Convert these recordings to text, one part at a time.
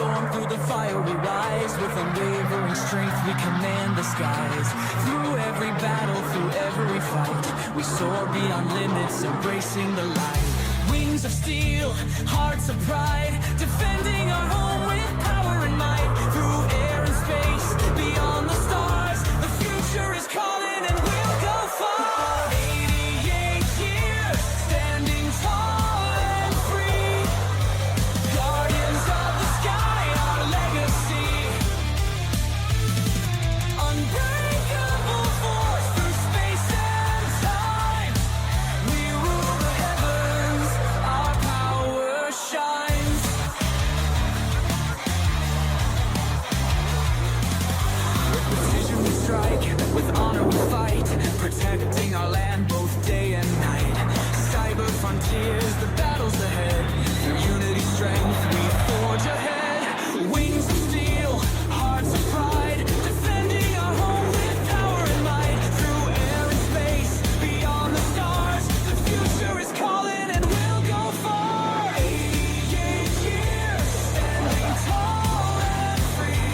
storm, through the fire we rise. With unwavering strength we command the skies. Through every battle, through every fight, we soar beyond limits, embracing the light. Wings of steel, hearts of pride, defending our home with power and might. Through air and space, beyond the stars, the future is calling and we'll go far. 88 years, standing tall and free. Guardians of the sky, our legacy. Unbreakable force through space and time. We rule the heavens, our power shines. With precision we strike, with honor we fight, protecting our land both day and night. Cyber frontiers, the battles ahead. Through unity, strength, we forge ahead. Wings of steel, hearts of pride, defending our home with power and might. Through air and space, beyond the stars, the future is calling and we'll go far. 88 years, standing tall and free.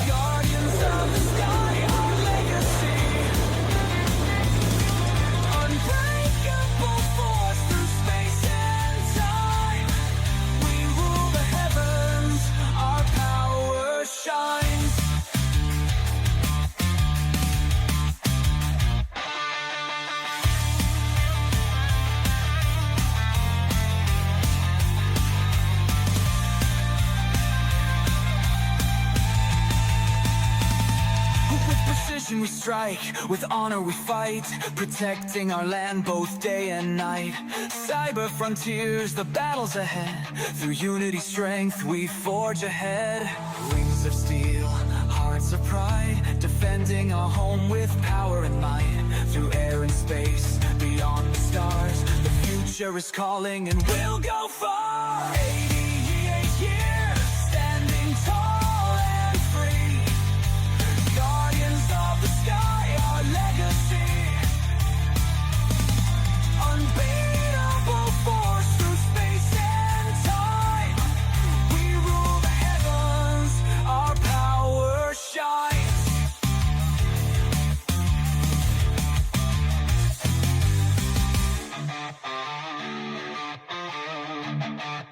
Guardians of the sky, our legacy. Unbreakable force through space and time. We rule the heavens, our power shines. With precision we strike, with honor we fight, protecting our land both day and night. Cyber frontiers, the battles ahead. Through unity, strength, we forge ahead. Wings of steel, hearts of pride, defending our home with power and might. Through air and space, beyond the stars, the future is calling and we'll go far.